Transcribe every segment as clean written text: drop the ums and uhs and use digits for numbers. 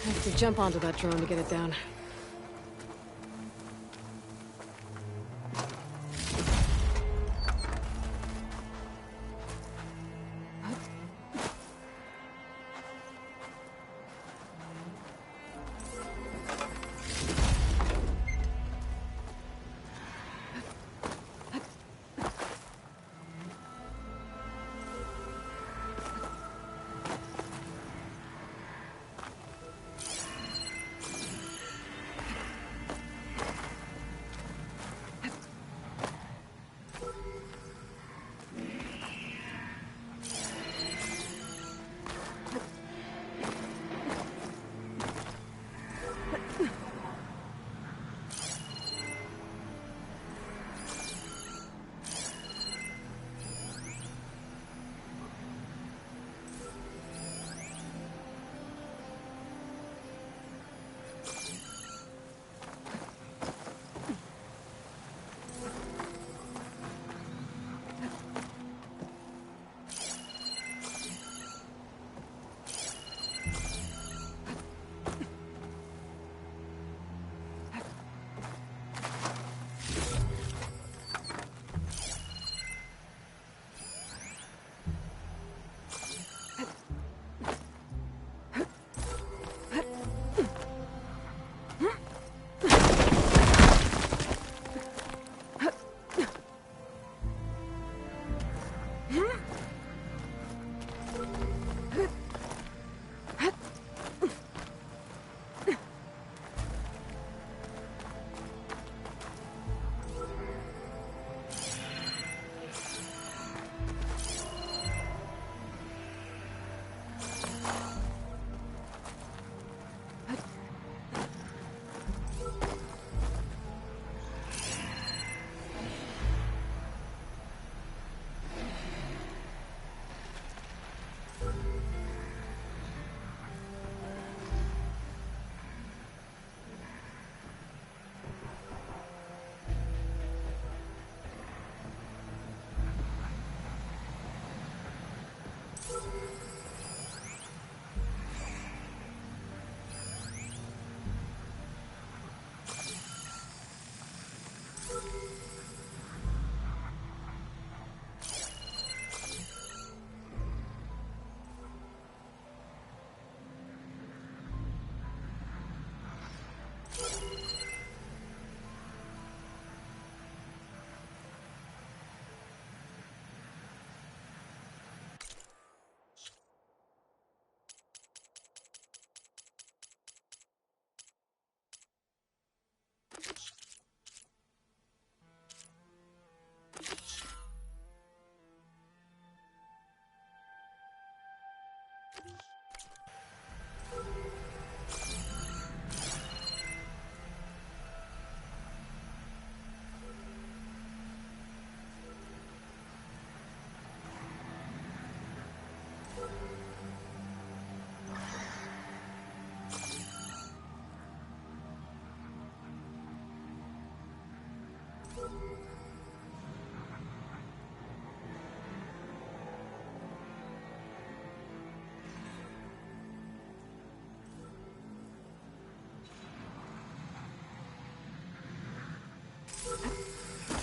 Have to jump onto that drone to get it down.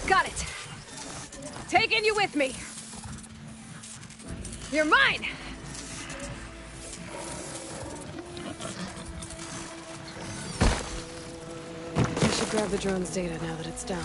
Got it! Taking you with me! You're mine! I should grab the drone's data now that it's down.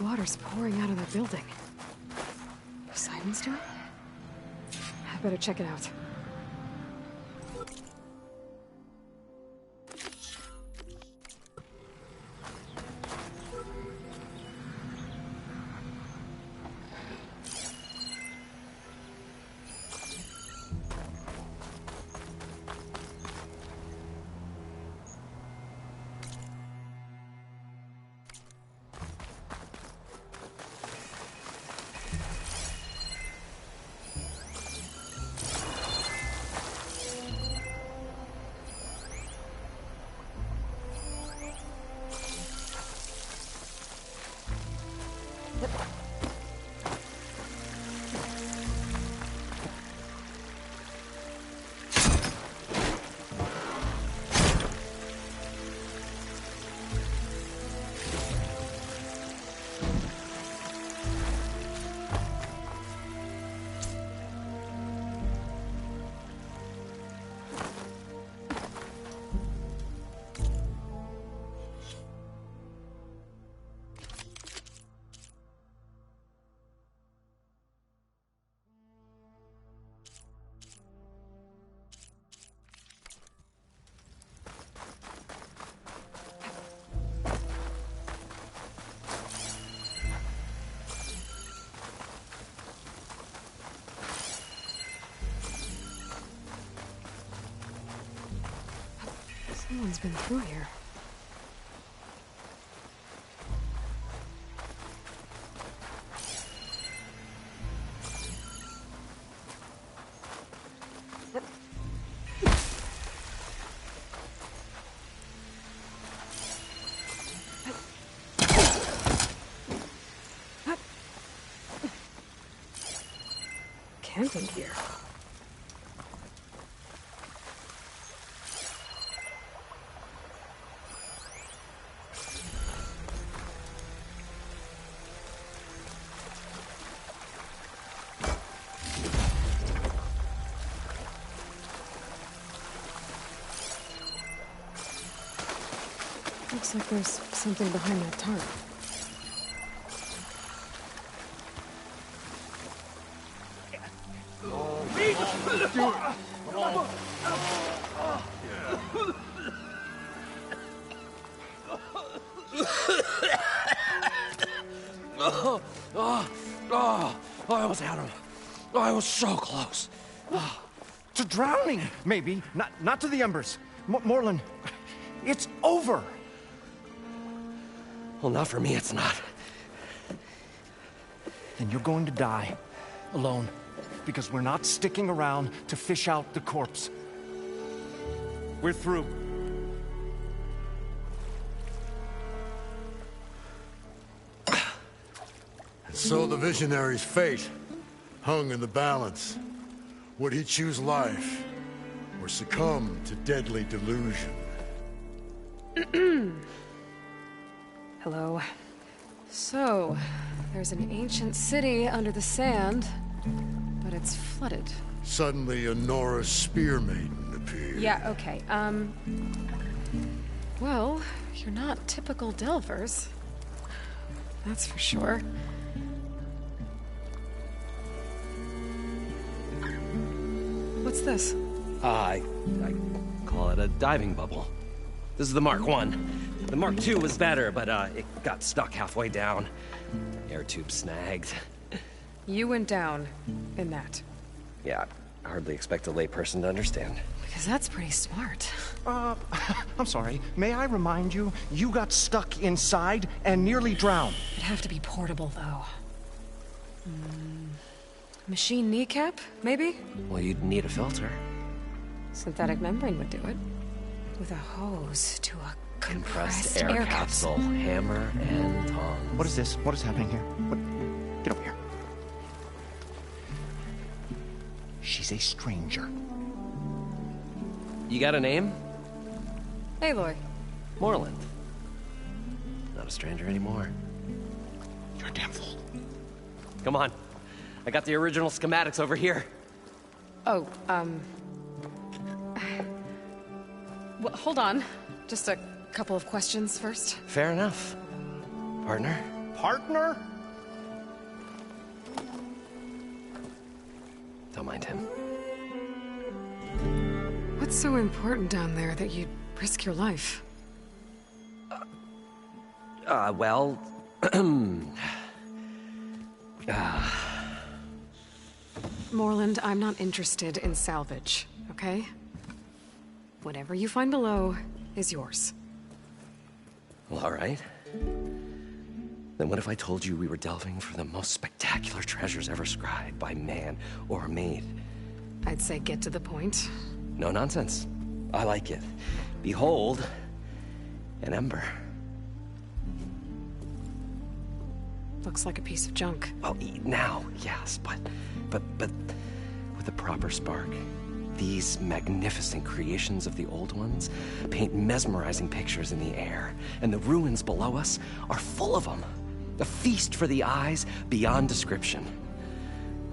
water's pouring out of that building. Poseidon's doing? I better check it out. Someone's been through here. Camping gear. Looks like there's something behind that tarp. I almost had him. I was so close. To drowning, maybe. Not to the embers. Morlund, it's over. Well, not for me, it's not. Then you're going to die. Alone. Because we're not sticking around to fish out the corpse. We're through. So the visionary's fate hung in the balance. Would he choose life or succumb to deadly delusion? Hello. So, there's an ancient city under the sand, but it's flooded. Suddenly, a Nora spear maiden appeared. Yeah, okay. Well, you're not typical Delvers. That's for sure. What's this? I call it a diving bubble. This is the Mark I. The Mark II was better, but it got stuck halfway down. Air tube snagged. You went down in that. Yeah, I hardly expect a layperson to understand. Because that's pretty smart. I'm sorry. May I remind you, you got stuck inside and nearly drowned. It'd have to be portable, though. Machine kneecap, maybe? Well, you'd need a filter. Synthetic membrane would do it. With a hose to a compressed air capsule. Hammer and tongs. What is this? What is happening here? Get over here. She's a stranger. You got a name? Aloy. Morlund. Not a stranger anymore. You're a damn fool. Come on. I got the original schematics over here. Oh, well, hold on. Just a couple of questions first. Fair enough. Partner? partner? Don't mind him. What's so important down there that you'd risk your life? Well... Morland, I'm not interested in salvage, okay? Whatever you find below is yours. Well, all right. Then what if I told you we were delving for the most spectacular treasures ever scribed by man or maid? I'd say get to the point. No nonsense. I like it. Behold, an ember. Looks like a piece of junk. Well, now, yes, but with a proper spark. These magnificent creations of the old ones paint mesmerizing pictures in the air, and the ruins below us are full of them. A feast for the eyes beyond description.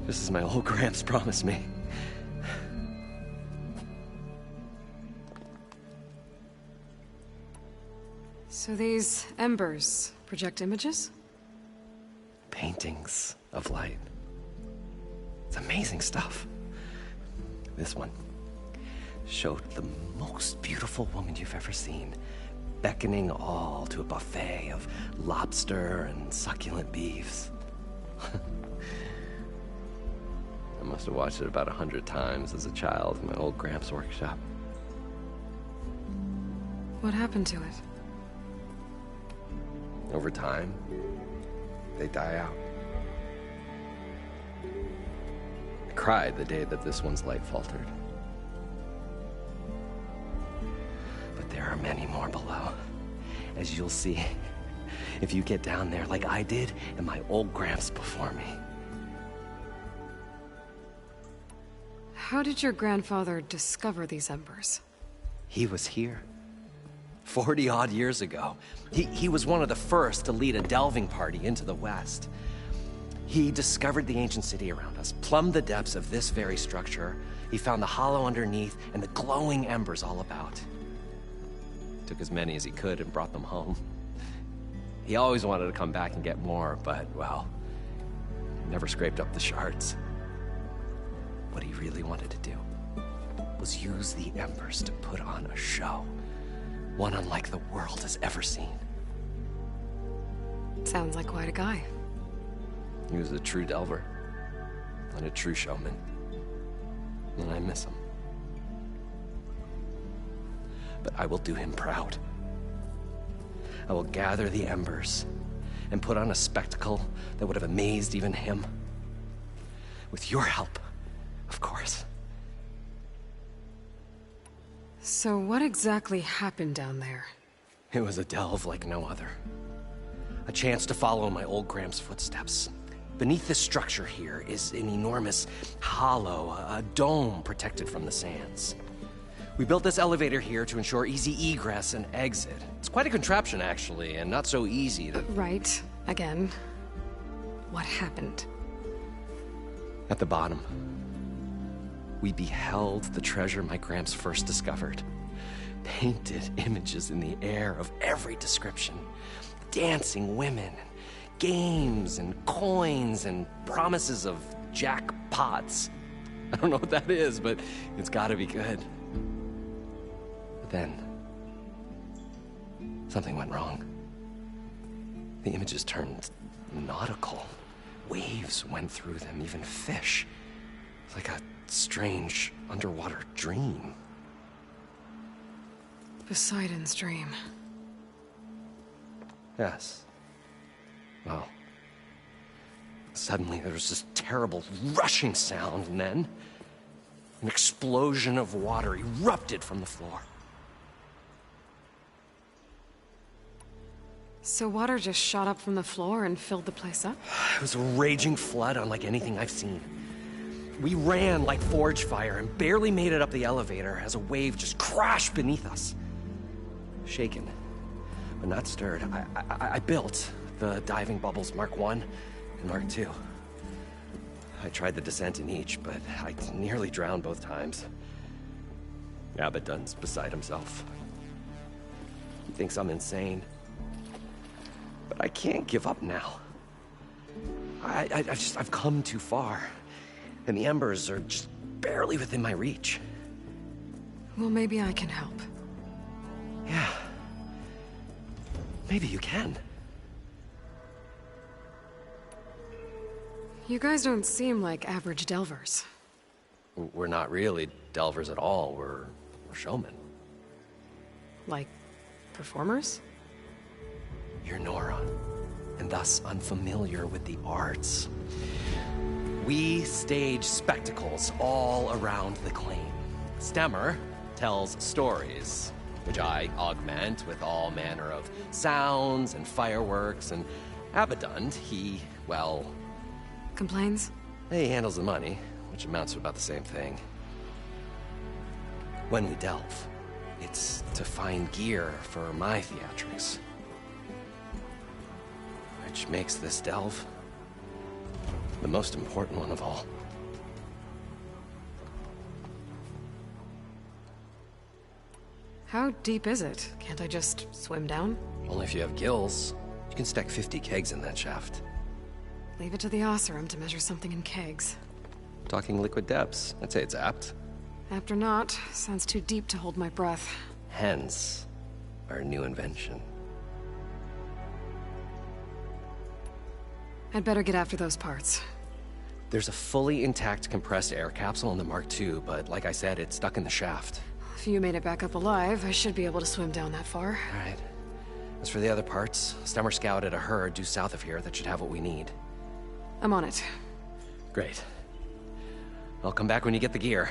Just as my old Gramps promised me. So these embers project images? Paintings of light. It's amazing stuff. This one showed the most beautiful woman you've ever seen, beckoning all to a buffet of lobster and succulent beefs. I must have watched it about 100 times as a child in my old Gramps' workshop. What happened to it? Over time, they die out. I cried the day that this one's light faltered. But there are many more below, as you'll see if you get down there like I did and my old Gramps before me. How did your grandfather discover these embers? He was here. 40-odd years ago. He was one of the first to lead a delving party into the West. He discovered the ancient city around us, plumbed the depths of this very structure. He found the hollow underneath and the glowing embers all about. Took as many as he could and brought them home. He always wanted to come back and get more, but, well, never scraped up the shards. What he really wanted to do was use the embers to put on a show. One unlike the world has ever seen. Sounds like quite a guy. He was a true delver, and a true showman. And I miss him. But I will do him proud. I will gather the embers and put on a spectacle that would have amazed even him. With your help, of course. So what exactly happened down there? It was a delve like no other. A chance to follow my old Gramps' footsteps. Beneath this structure here is an enormous hollow, a dome protected from the sands. We built this elevator here to ensure easy egress and exit. It's quite a contraption, actually, and not so easy to... Right. Again. What happened? At the bottom, we beheld the treasure my Gramps first discovered. Painted images in the air of every description. Dancing women, games and coins and promises of jackpots. I don't know what that is, but it's gotta be good. But then, something went wrong. The images turned nautical. Waves went through them, even fish. Like a strange underwater dream. Poseidon's dream. Yes. Well, suddenly there was this terrible rushing sound, and then an explosion of water erupted from the floor. So water just shot up from the floor and filled the place up? It was a raging flood unlike anything I've seen. We ran like forge fire and barely made it up the elevator as a wave just crashed beneath us. Shaken, but not stirred, I built the diving bubbles Mark I and Mark II. I tried the descent in each, but I nearly drowned both times. Abaddon's beside himself. He thinks I'm insane. But I can't give up now. I've come too far. And the Embers are just barely within my reach. Well, maybe I can help. Yeah. Maybe you can. You guys don't seem like average delvers. We're not really delvers at all. We're showmen. Like, performers? You're Nora, and thus unfamiliar with the arts. We stage spectacles all around the claim. Stemmer tells stories, which I augment with all manner of sounds and fireworks, and Abaddon, he, well... Complains? He handles the money, which amounts to about the same thing. When we delve, it's to find gear for my theatrics. Which makes this delve the most important one of all. How deep is it? Can't I just swim down? Only if you have gills. You can stack 50 kegs in that shaft. Leave it to the Oseram to measure something in kegs. Talking liquid depths, I'd say it's apt. Apt or not, sounds too deep to hold my breath. Hence, our new invention. I'd better get after those parts. There's a fully intact compressed air capsule in the Mark II, but like I said, it's stuck in the shaft. If you made it back up alive, I should be able to swim down that far. All right. As for the other parts, Stemmer scouted a herd due south of here that should have what we need. I'm on it. Great. I'll come back when you get the gear.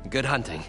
Good hunting.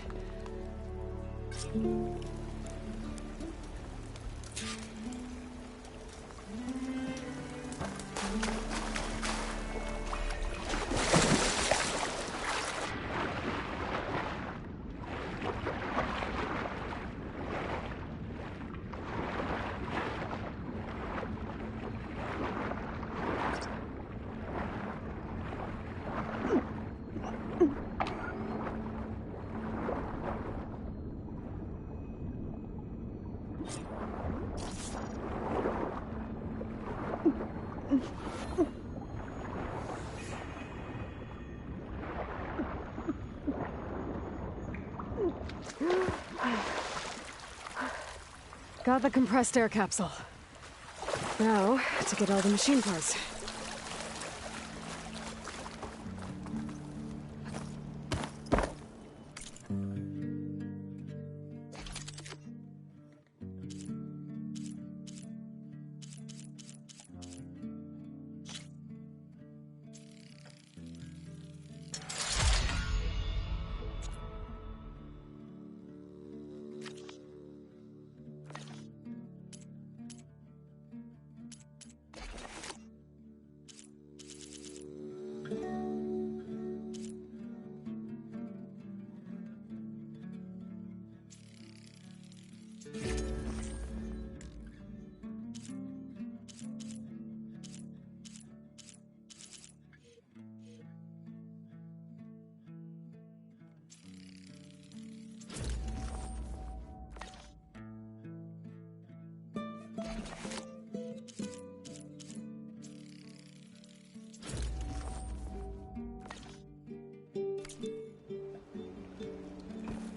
Got the compressed air capsule. Now, to get all the machine parts.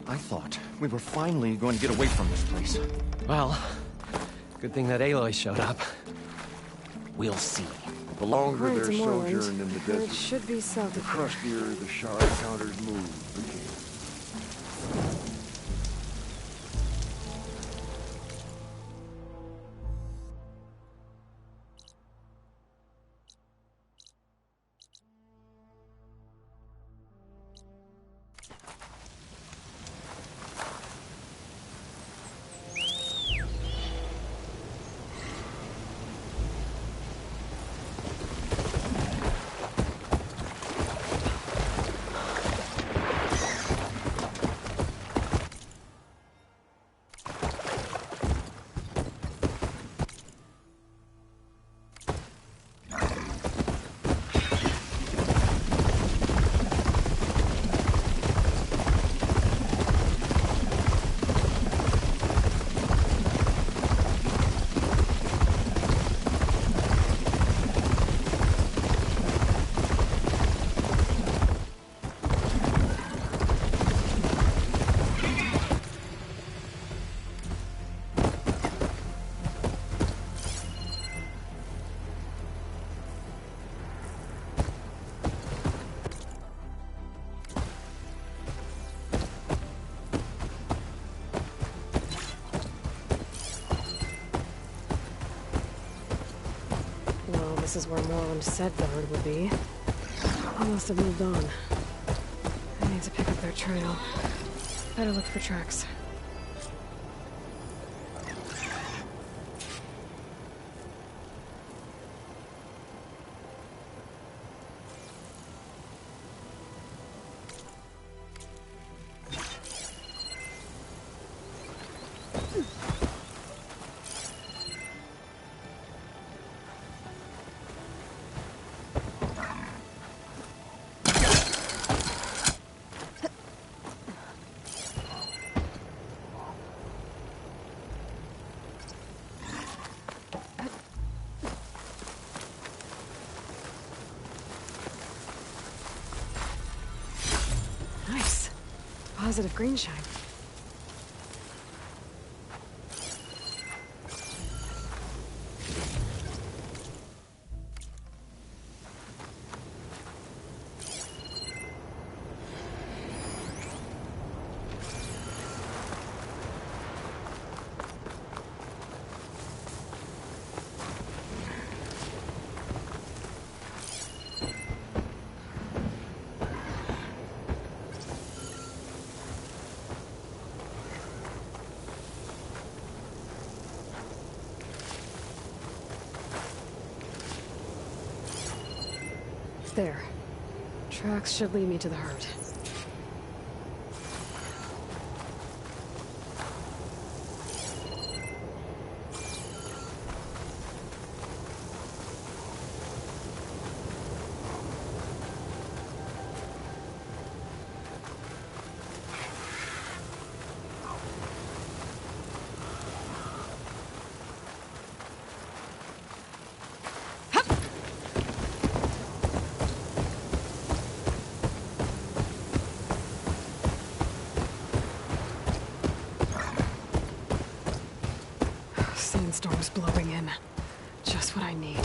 I thought we were finally going to get away from this place. Well, good thing that Aloy showed up. We'll see. The longer According their to Morland, sojourn in the it desert, should be south the of here. crustier the shard counters move again. So this is where Morland said the herd would be. They must have moved on. I need to pick up their trail. Better look for tracks. Nice. Positive green shine. There. Tracks should lead me to the herd. Sandstorm's blowing in. Just what I need.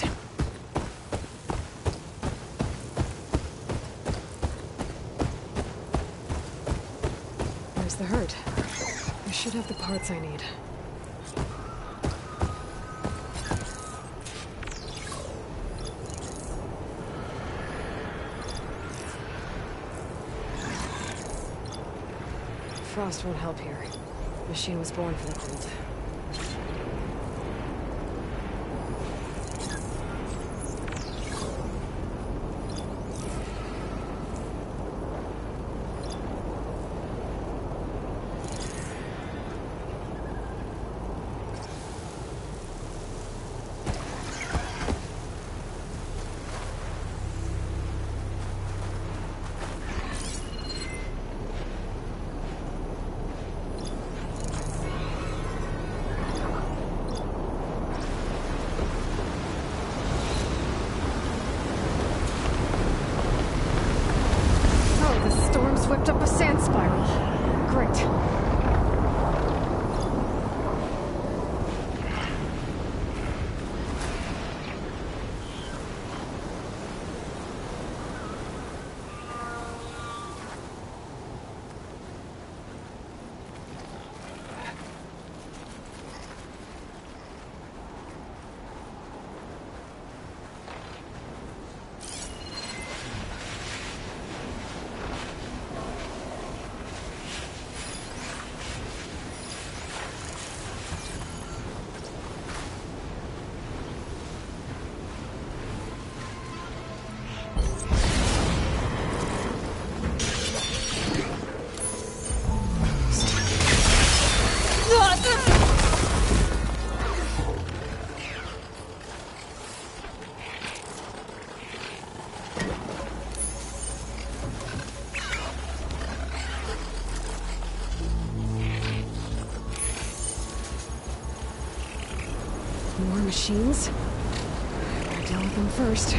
There's the herd. I should have the parts I need. Frost won't help here. Machine was born for the cold. Whipped up a sand spiral. Great. More machines? Gotta deal with them first.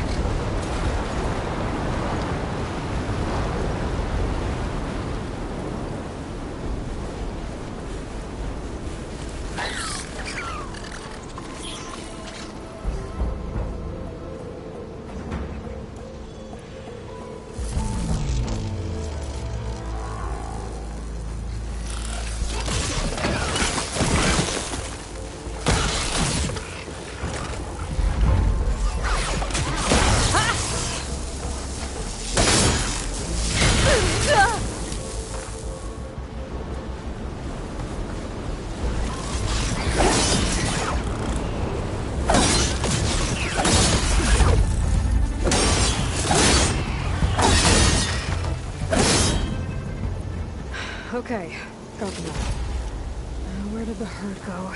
Okay, got them all. Now, where did the herd go?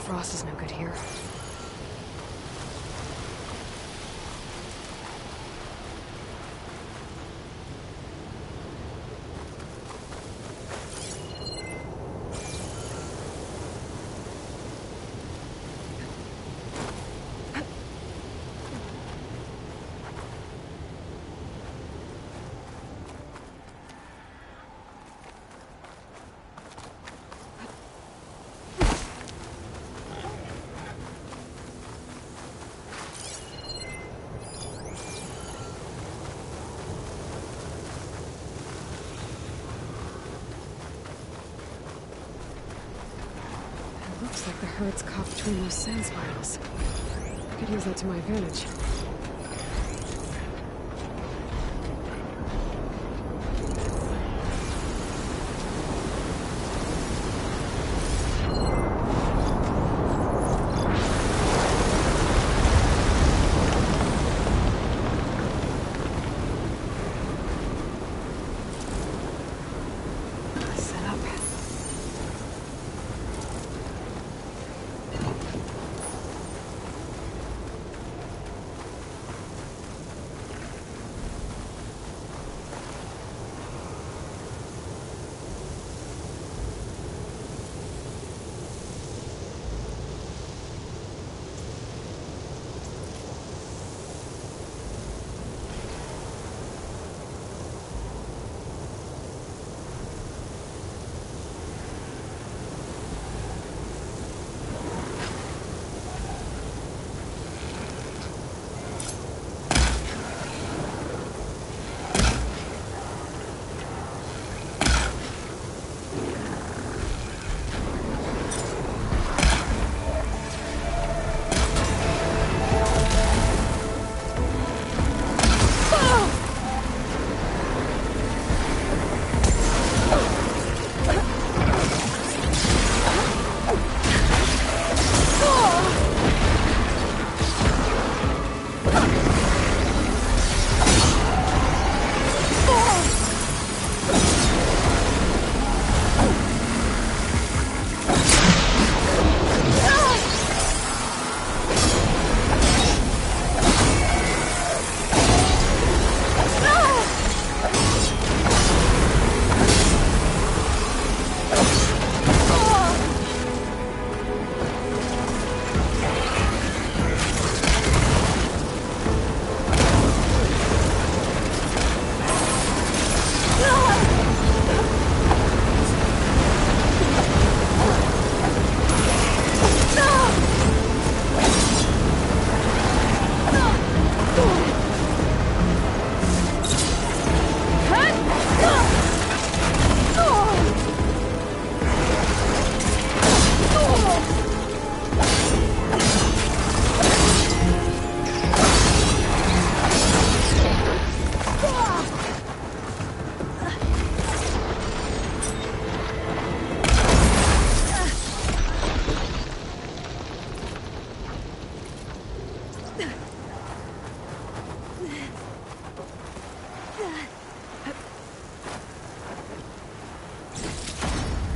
Frost is no good here. Looks like the herd's caught between those sand spirals. I could use that to my advantage. Set up.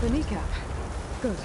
The kneecap. Good.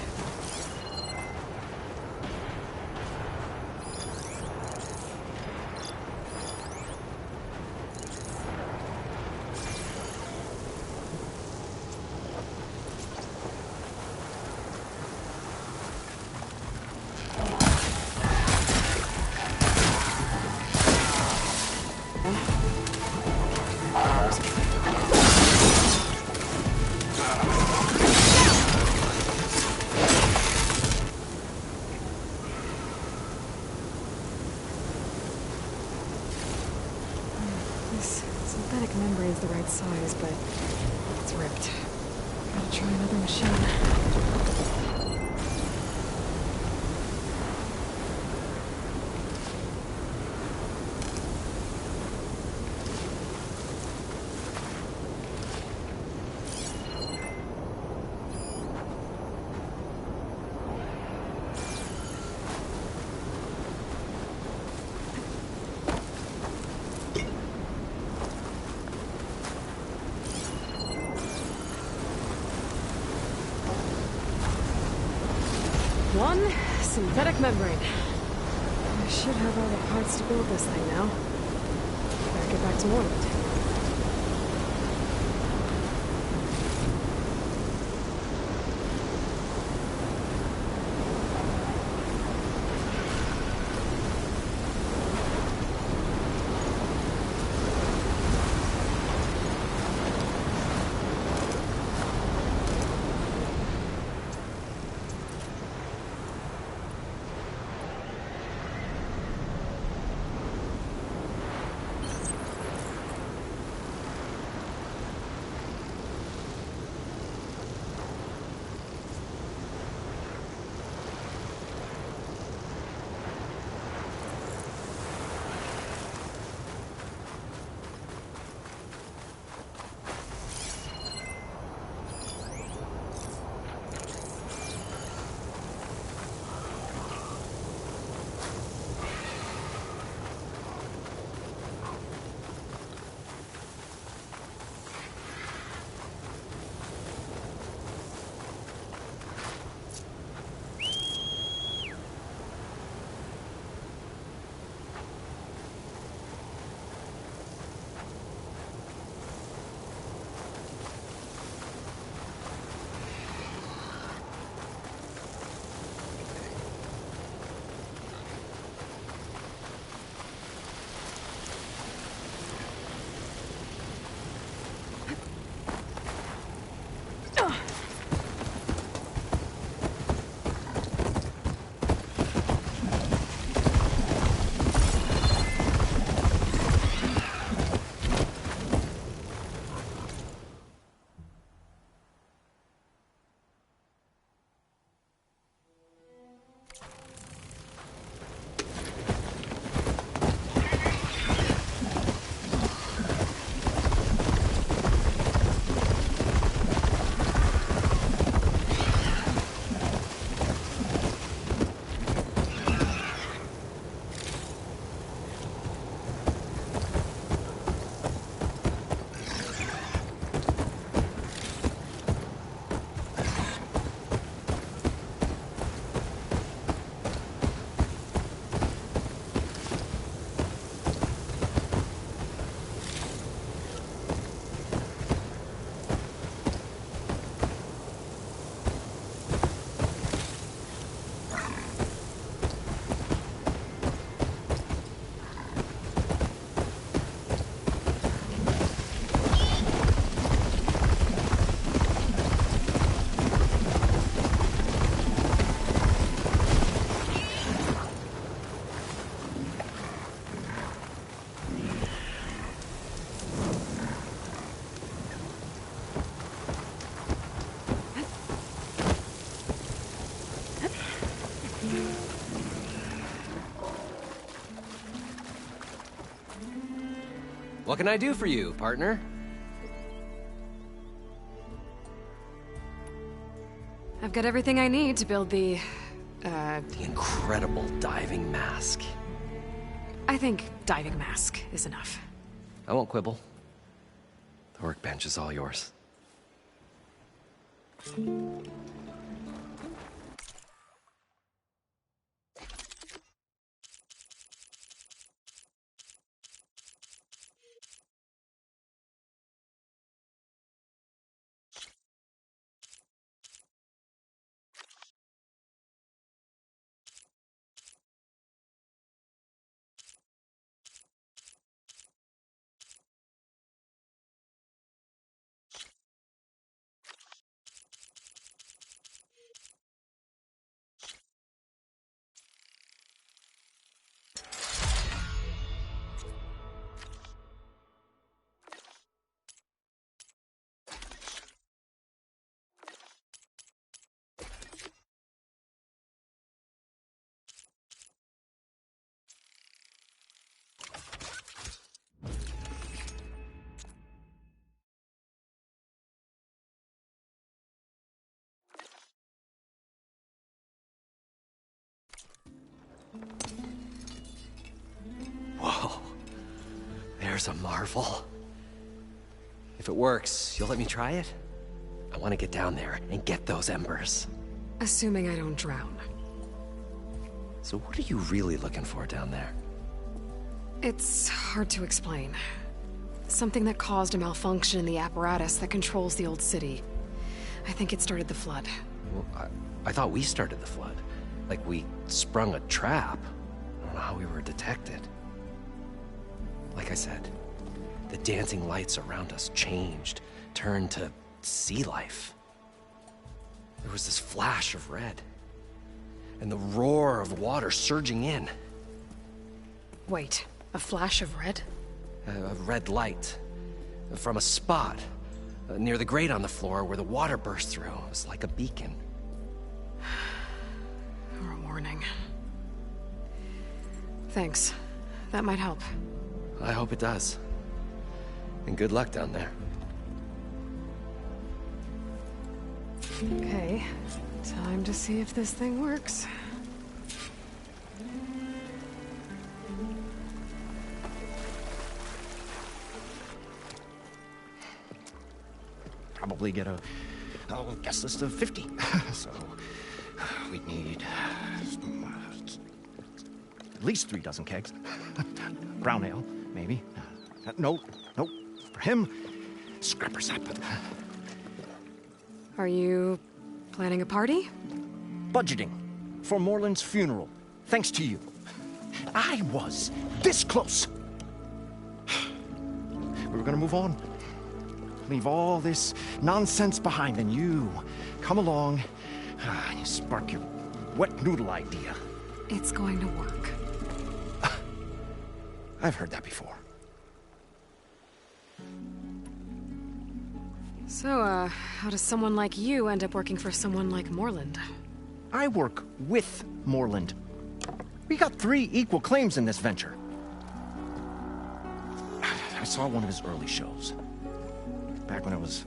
This synthetic membrane's the right size, but it's ripped. Gotta try another machine. One, synthetic membrane. I should have all the parts to build this thing now. Better get back to Mormont. What can I do for you, partner? I've got everything I need to build the incredible diving mask. I think diving mask is enough. I won't quibble. The workbench is all yours. Whoa. There's a marvel. If it works, you'll let me try it? I want to get down there and get those embers. Assuming I don't drown. So what are you really looking for down there? It's hard to explain. Something that caused a malfunction in the apparatus that controls the old city. I think it started the flood. Well, I thought we started the flood. Like we sprung a trap. I don't know how we were detected. Like I said, the dancing lights around us changed, turned to sea life. There was this flash of red, and the roar of water surging in. Wait, a flash of red? A red light from a spot near the grate on the floor where the water burst through. It was like a beacon. Or a warning. Thanks. That might help. I hope it does. And good luck down there. Okay, time to see if this thing works. Probably get a guest list of 50. So we'd need at least 3 dozen kegs. Brown ale, maybe. No. For him, scrapper sap. Are you planning a party? Budgeting for Morland's funeral, thanks to you. I was this close. We were gonna move on. Leave all this nonsense behind, and you come along and you spark your wet noodle idea. It's going to work. I've heard that before. So, how does someone like you end up working for someone like Morland? I work with Morland. We got 3 equal claims in this venture. I saw one of his early shows. Back when it was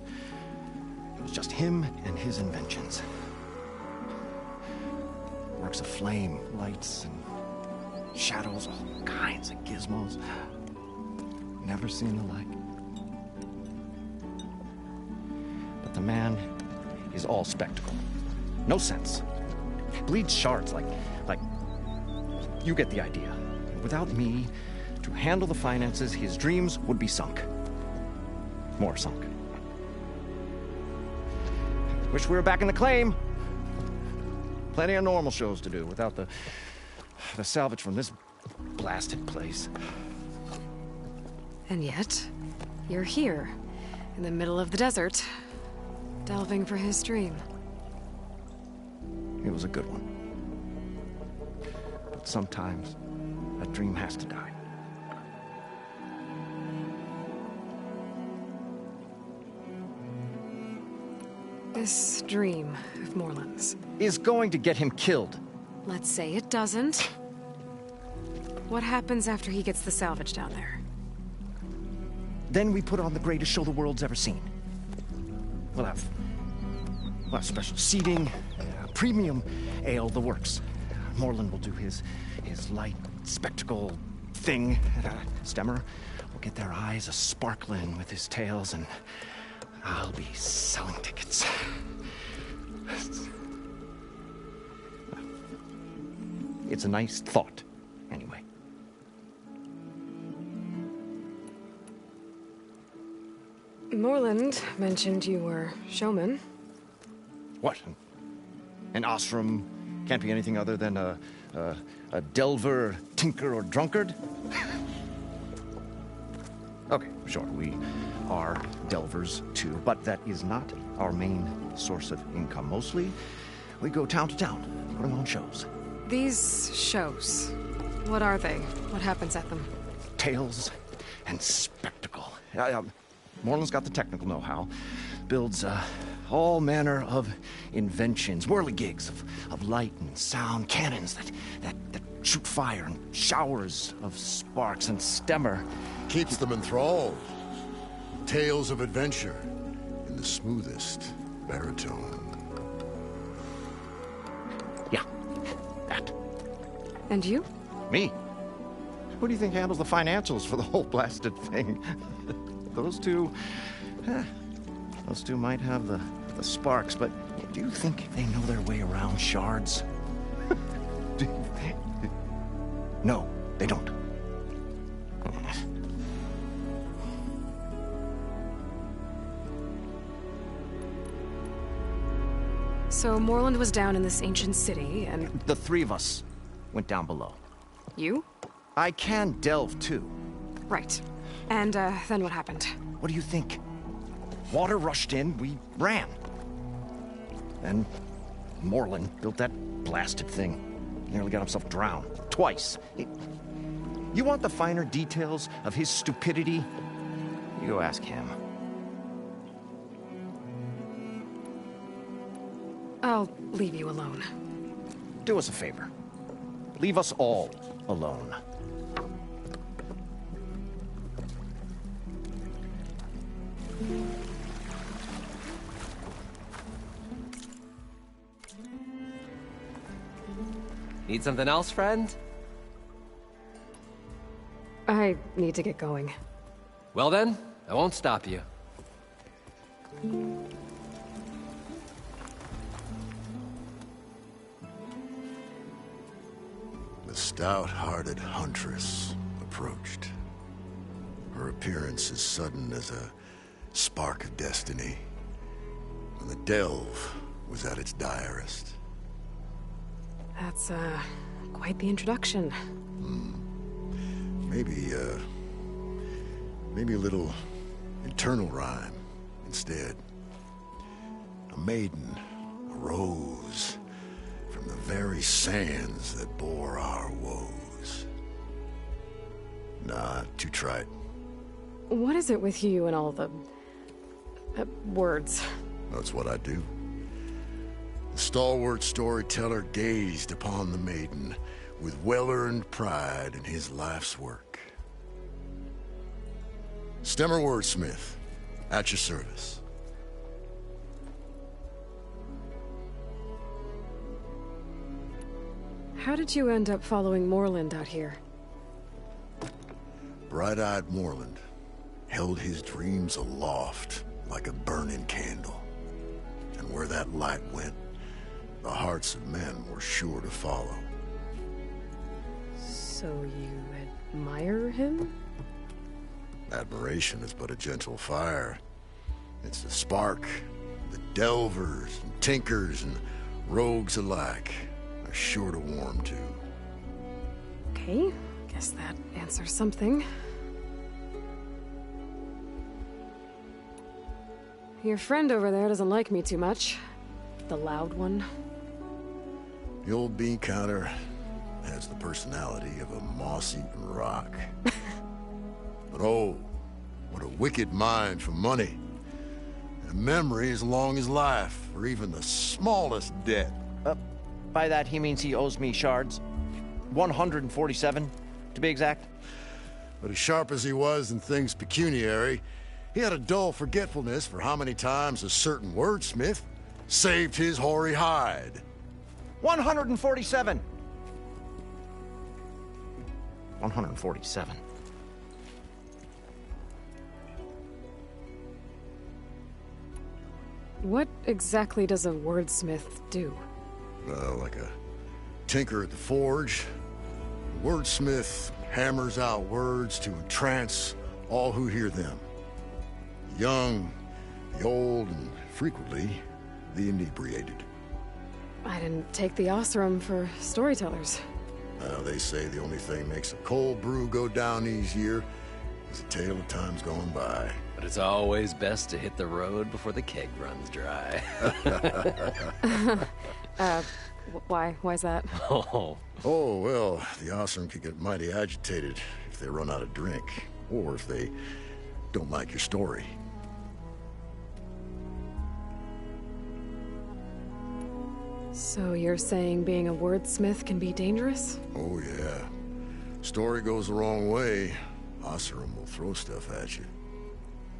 just him and his inventions. Works of flame, lights, and shadows, all kinds of gizmos. Never seen the like. But the man is all spectacle. No sense. Bleeds shards like... You get the idea. Without me to handle the finances, his dreams would be sunk. More sunk. Wish we were back in the claim. Plenty of normal shows to do without the salvage from this blasted place. And yet, you're here, in the middle of the desert, delving for his dream. It was a good one. But sometimes, a dream has to die. This dream of Morland's Is going to get him killed. let's say it doesn't. What happens after he gets the salvage down there? Then we put on the greatest show the world's ever seen. We'll have special seating, premium ale, the works. Morland will do his light spectacle thing. Stemmer will get their eyes a-sparkling with his tales, and I'll be selling tickets. It's a nice thought, anyway. Morland mentioned you were showman. What? An Osram can't be anything other than a delver, tinker, or drunkard? Okay, sure, we are delvers too, but that is not our main source of income. Mostly, we go town to town, putting on shows. These shows, what are they? What happens at them? Tales and spectacle. Morland's got the technical know-how. Builds all manner of inventions, whirligigs of light and sound, cannons that shoot fire, and showers of sparks, and Stemmer Keeps them enthralled. Tales of adventure in the smoothest baritone. Yeah, that. And you? Me? Who do you think handles the financials for the whole blasted thing? Those two might have the sparks, but do you think they know their way around shards? No, they don't. So Morland was down in this ancient city, and... The three of us went down below. You? I can delve, too. Right. And, then what happened? What do you think? Water rushed in, we ran. Then Morland built that blasted thing. Nearly got himself drowned. Twice. You want the finer details of his stupidity? You go ask him. I'll leave you alone. Do us a favor. Leave us all alone. Need something else, friend? I need to get going. Well then, I won't stop you. The stout-hearted huntress approached. Her appearance as sudden as a spark of destiny, when the delve was at its direst. That's, quite the introduction. Maybe a little internal rhyme instead. A maiden arose from the very sands that bore our woes. Nah, too trite. What is it with you and all the... words? That's what I do. The stalwart storyteller gazed upon the maiden with well-earned pride in his life's work. Stemmer Wordsmith, at your service. How did you end up following Morland out here? Bright-eyed Morland held his dreams aloft like a burning candle. And where that light went, the hearts of men were sure to follow. So you admire him? Admiration is but a gentle fire. It's the spark the delvers and tinkers and rogues alike are sure to warm to. Okay, guess that answers something. Your friend over there doesn't like me too much. The loud one. The old bean counter has the personality of a moss-eaten rock. But oh, what a wicked mind for money. And a memory as long as life, or even the smallest debt. By that, he means he owes me shards. 147, to be exact. But as sharp as he was in things pecuniary, he had a dull forgetfulness for how many times a certain wordsmith saved his hoary hide. 147. 147. What exactly does a wordsmith do? Like a tinker at the forge. A wordsmith hammers out words to entrance all who hear them. The young, the old, and frequently, the inebriated. I didn't take the Osram for storytellers. They say the only thing makes a cold brew go down easier is a tale of times gone by. But it's always best to hit the road before the keg runs dry. Why? Why's that? Oh. Oh, well, the Osram could get mighty agitated if they run out of drink, or if they don't like your story. So you're saying being a wordsmith can be dangerous? Oh, yeah. Story goes the wrong way, Osram will throw stuff at you.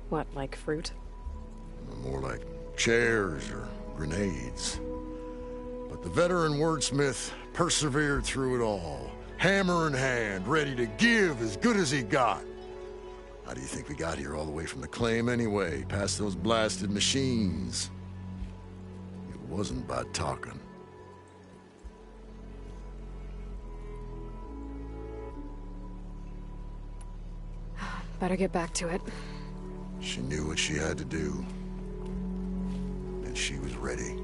What, like fruit? More like chairs or grenades. But the veteran wordsmith persevered through it all, hammer in hand, ready to give as good as he got. How do you think we got here all the way from the claim anyway, past those blasted machines? It wasn't by talking. Better get back to it. She knew what she had to do. And she was ready.